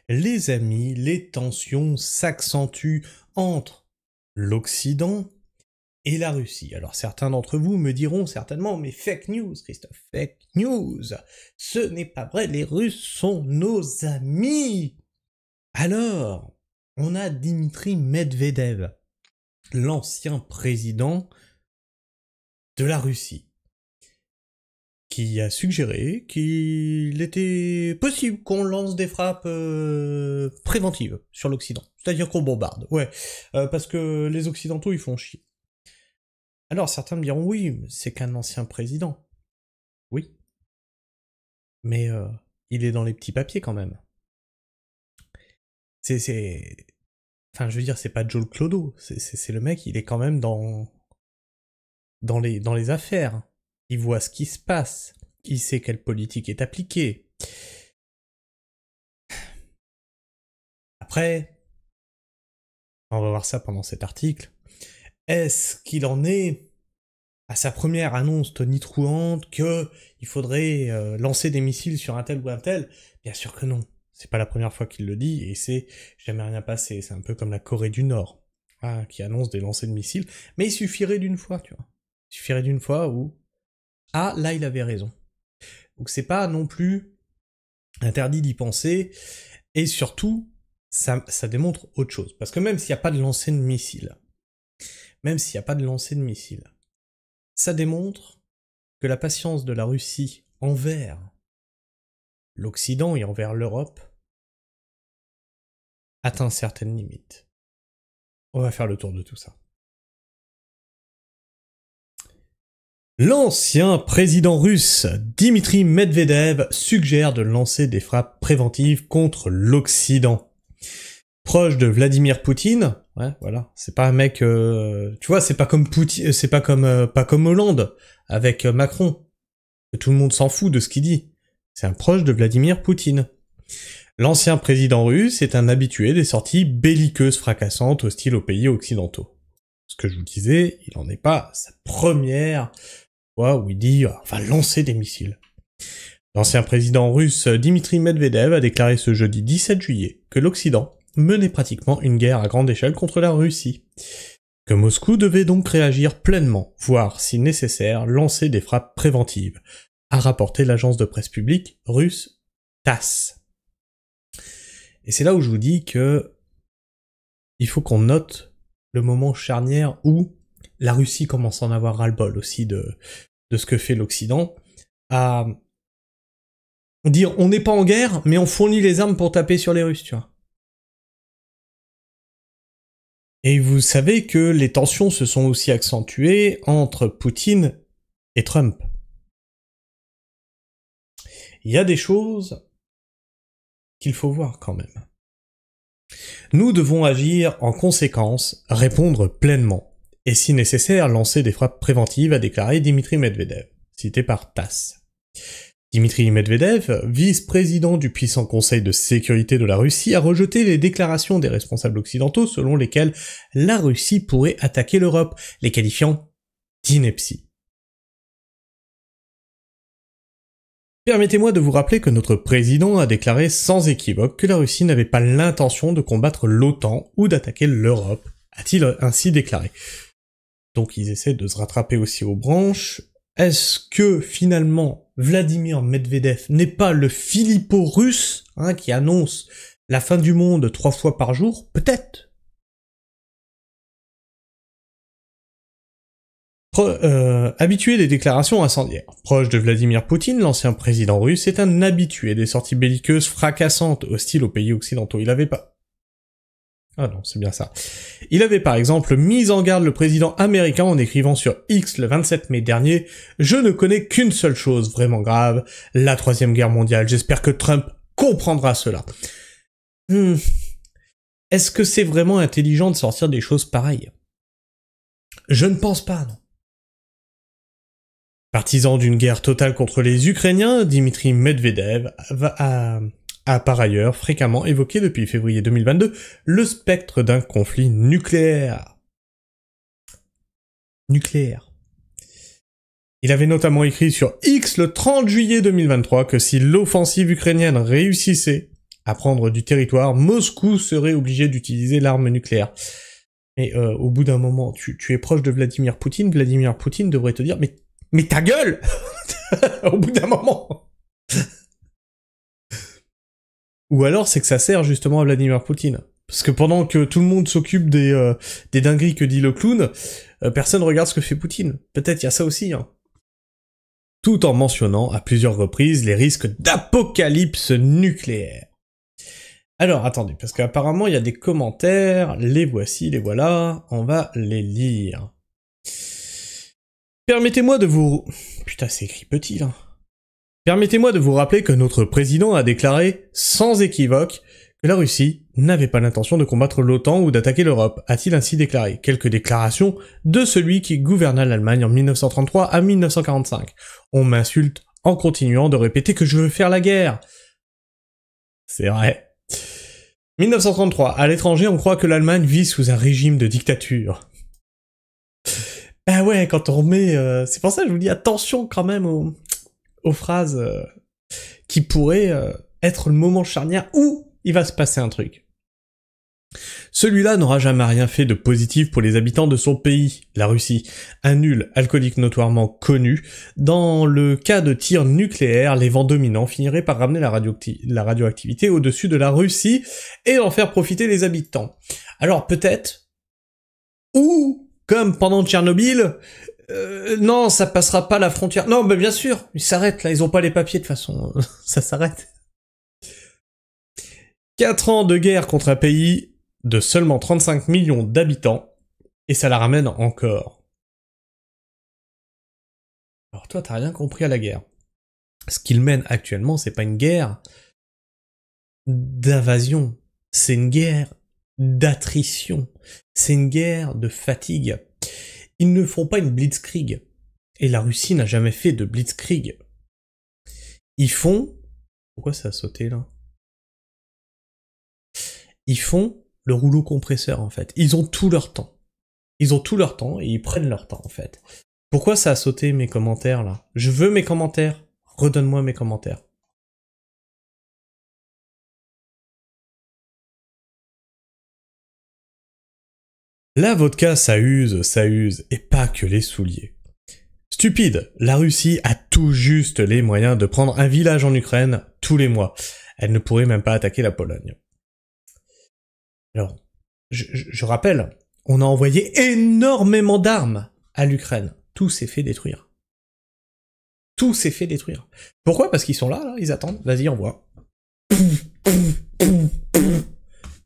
Les amis, les tensions s'accentuent entre l'Occident et la Russie. Alors certains d'entre vous me diront certainement, mais fake news, Christophe, fake news. Ce n'est pas vrai, les Russes sont nos amis. Alors, on a Dimitri Medvedev, l'ancien président de la Russie, qui a suggéré qu'il était possible qu'on lance des frappes préventives sur l'Occident. C'est-à-dire qu'on bombarde, ouais, parce que les Occidentaux, ils font chier. Alors certains me diront, oui, c'est qu'un ancien président. Oui. Mais il est dans les petits papiers quand même. Enfin, je veux dire, c'est pas Joe Clodo, c'est le mec, il est quand même dans les affaires. Il voit ce qui se passe. Il sait quelle politique est appliquée. Après, on va voir ça pendant cet article. Est-ce qu'il en est à sa première annonce tonitruante que il faudrait lancer des missiles sur un tel ou un tel? Bien sûr que non. C'est pas la première fois qu'il le dit et c'est jamais rien passé. C'est un peu comme la Corée du Nord, qui annonce des lancers de missiles. Mais il suffirait d'une fois, tu vois. Il suffirait d'une fois où là il avait raison. Donc c'est pas non plus interdit d'y penser, et surtout, ça démontre autre chose. Parce que même s'il n'y a pas de lancer de missiles, ça démontre que la patience de la Russie envers l'Occident et envers l'Europe atteint certaines limites. On va faire le tour de tout ça. L'ancien président russe Dimitri Medvedev suggère de lancer des frappes préventives contre l'Occident. Proche de Vladimir Poutine, ouais, voilà, c'est pas un mec, tu vois, c'est pas comme Poutine, c'est pas comme Hollande avec Macron. Tout le monde s'en fout de ce qu'il dit. C'est un proche de Vladimir Poutine. L'ancien président russe est un habitué des sorties belliqueuses fracassantes hostiles aux pays occidentaux. Ce que je vous disais, il en est pas sa première fois où il dit on va lancer des missiles. L'ancien président russe Dimitri Medvedev a déclaré ce jeudi 17 juillet que l'Occident menait pratiquement une guerre à grande échelle contre la Russie, que Moscou devait donc réagir pleinement, voire, si nécessaire, lancer des frappes préventives, a rapporté l'agence de presse publique russe TASS. Et c'est là où je vous dis que il faut qu'on note le moment charnière où la Russie commence à en avoir ras-le-bol aussi de ce que fait l'Occident, à dire on n'est pas en guerre, mais on fournit les armes pour taper sur les Russes, tu vois. Et vous savez que les tensions se sont aussi accentuées entre Poutine et Trump. Il y a des choses qu'il faut voir quand même. Nous devons agir en conséquence, répondre pleinement, et si nécessaire, lancer des frappes préventives, a déclaré Dimitri Medvedev, cité par TASS. Dimitri Medvedev, vice-président du puissant Conseil de sécurité de la Russie, a rejeté les déclarations des responsables occidentaux selon lesquelles la Russie pourrait attaquer l'Europe, les qualifiant d'inepties. Permettez-moi de vous rappeler que notre président a déclaré sans équivoque que la Russie n'avait pas l'intention de combattre l'OTAN ou d'attaquer l'Europe, a-t-il ainsi déclaré. Donc ils essaient de se rattraper aussi aux branches. Est-ce que finalement Vladimir Medvedev n'est pas le Philippot russe qui annonce la fin du monde 3 fois par jour? Peut-être. Habitué des déclarations incendiaires. Proche de Vladimir Poutine, l'ancien président russe est un habitué des sorties belliqueuses fracassantes hostiles aux pays occidentaux. Il avait par exemple mis en garde le président américain en écrivant sur X le 27 mai dernier « Je ne connais qu'une seule chose vraiment grave, la Troisième Guerre mondiale. J'espère que Trump comprendra cela. » Est-ce que c'est vraiment intelligent de sortir des choses pareilles? Je ne pense pas, non. Partisan d'une guerre totale contre les Ukrainiens, Dimitri Medvedev a par ailleurs fréquemment évoqué depuis février 2022 le spectre d'un conflit nucléaire. Il avait notamment écrit sur X le 30 juillet 2023 que si l'offensive ukrainienne réussissait, à prendre du territoire, Moscou serait obligé d'utiliser l'arme nucléaire. Mais au bout d'un moment, tu es proche de Vladimir Poutine devrait te dire mais ta gueule au bout d'un moment. Ou alors c'est que ça sert justement à Vladimir Poutine. Parce que pendant que tout le monde s'occupe des dingueries que dit le clown, personne regarde ce que fait Poutine. Peut-être il y a ça aussi, hein. Tout en mentionnant à plusieurs reprises les risques d'apocalypse nucléaire. Alors, attendez, parce qu'apparemment, il y a des commentaires, les voici, les voilà, on va les lire. Permettez-moi de vous... Putain, c'est écrit petit, là. Permettez-moi de vous rappeler que notre président a déclaré, sans équivoque, que la Russie n'avait pas l'intention de combattre l'OTAN ou d'attaquer l'Europe, a-t-il ainsi déclaré. Quelques déclarations de celui qui gouverna l'Allemagne en 1933 à 1945. On m'insulte en continuant de répéter que je veux faire la guerre. C'est vrai. 1933. À l'étranger, on croit que l'Allemagne vit sous un régime de dictature. Ah ouais, quand on remet... c'est pour ça que je vous dis attention quand même aux phrases qui pourraient être le moment charnière où il va se passer un truc. Celui-là n'aura jamais rien fait de positif pour les habitants de son pays, la Russie, un nul alcoolique notoirement connu. Dans le cas de tir nucléaire, les vents dominants finiraient par ramener la radioactivité au-dessus de la Russie et en faire profiter les habitants. Alors peut-être, ou comme pendant Tchernobyl, non, ça passera pas la frontière. Non, mais bien sûr, ils s'arrêtent là, ils ont pas les papiers de toute façon, ça s'arrête. 4 ans de guerre contre un pays de seulement 35 millions d'habitants, et ça la ramène encore. Alors toi, t'as rien compris à la guerre. Ce qu'il mène actuellement, c'est pas une guerre d'invasion, c'est une guerre d'attrition, c'est une guerre de fatigue. Ils ne font pas une blitzkrieg, et la Russie n'a jamais fait de blitzkrieg. Ils font... Pourquoi ça a sauté là ? Ils font le rouleau compresseur en fait. Ils ont tout leur temps. Ils ont tout leur temps et ils prennent leur temps en fait. Pourquoi ça a sauté mes commentaires là ? Je veux mes commentaires. Redonne-moi mes commentaires. La vodka ça use, et pas que les souliers. Stupide, la Russie a tout juste les moyens de prendre un village en Ukraine tous les mois. Elle ne pourrait même pas attaquer la Pologne. Alors, je rappelle, on a envoyé énormément d'armes à l'Ukraine. Tout s'est fait détruire. Tout s'est fait détruire. Pourquoi ? Parce qu'ils sont là, ils attendent. Vas-y, envoie.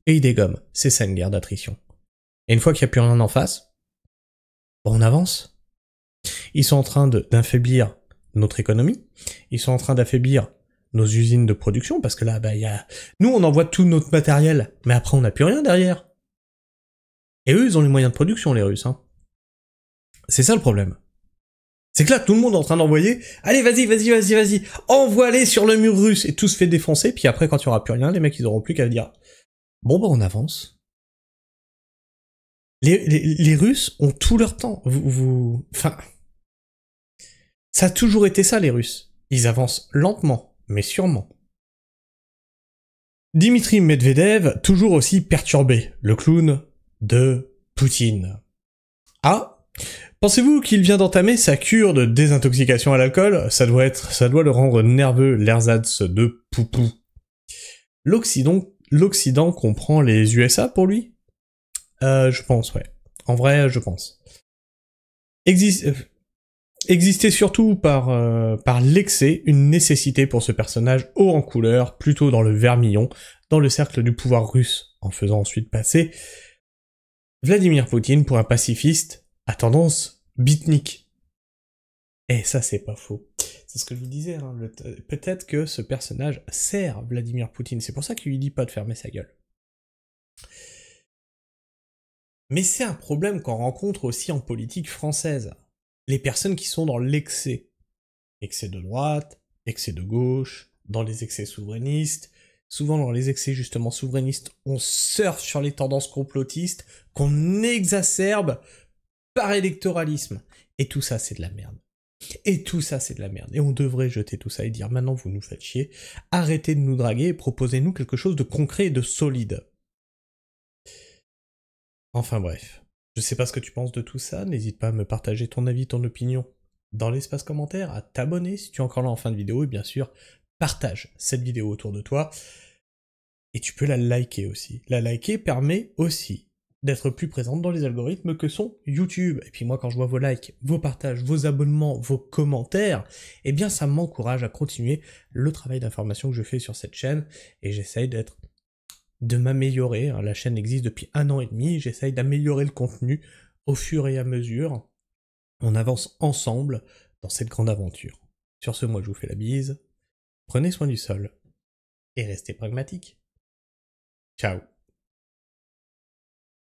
Et ils dégomment. C'est ça une guerre d'attrition. Et une fois qu'il n'y a plus rien en face, on avance. Ils sont en train d'affaiblir notre économie. Ils sont en train d'affaiblir nos usines de production, parce que là, nous, on envoie tout notre matériel, mais après, on n'a plus rien derrière. Et eux, ils ont les moyens de production, les Russes, hein. C'est ça le problème. C'est que là, tout le monde est en train d'envoyer, allez, vas-y, envoie-les sur le mur russe, et tout se fait défoncer, puis après, quand il y aura plus rien, les mecs, ils auront plus qu'à dire, bon, on avance. Les Russes ont tout leur temps. Enfin, ça a toujours été ça, les Russes. Ils avancent lentement, mais sûrement. Dimitri Medvedev, toujours aussi perturbé, le clown de Poutine. Ah, pensez-vous qu'il vient d'entamer sa cure de désintoxication à l'alcool ? Ça doit le rendre nerveux, l'ersatz de poupou. L'Occident comprend les USA pour lui ? Je pense, ouais. En vrai, je pense. Existait surtout par l'excès une nécessité pour ce personnage haut en couleur, plutôt dans le vermillon, dans le cercle du pouvoir russe, en faisant ensuite passer Vladimir Poutine pour un pacifiste à tendance beatnik. Et ça, c'est pas faux. C'est ce que je vous disais, hein, peut-être que ce personnage sert Vladimir Poutine, c'est pour ça qu'il lui dit pas de fermer sa gueule. Mais c'est un problème qu'on rencontre aussi en politique française. Les personnes qui sont dans l'excès. Excès de droite, excès de gauche, dans les excès souverainistes. Souvent dans les excès justement souverainistes, on surfe sur les tendances complotistes qu'on exacerbe par électoralisme. Et tout ça, c'est de la merde. Et tout ça, c'est de la merde. Et on devrait jeter tout ça et dire, maintenant, vous nous faites chier. Arrêtez de nous draguer et proposez-nous quelque chose de concret et de solide. Enfin bref. Je sais pas ce que tu penses de tout ça. N'hésite pas à me partager ton avis, ton opinion dans l'espace commentaire, à t'abonner si tu es encore là en fin de vidéo. Et bien sûr, partage cette vidéo autour de toi. Et tu peux la liker aussi. La liker permet aussi d'être plus présente dans les algorithmes que sont YouTube. Et puis moi, quand je vois vos likes, vos partages, vos abonnements, vos commentaires, eh bien ça m'encourage à continuer le travail d'information que je fais sur cette chaîne, et j'essaye de m'améliorer. Hein. La chaîne existe depuis 1 an et demi, j'essaye d'améliorer le contenu au fur et à mesure. On avance ensemble dans cette grande aventure. Sur ce, moi je vous fais la bise, prenez soin du sol, et restez pragmatiques. Ciao.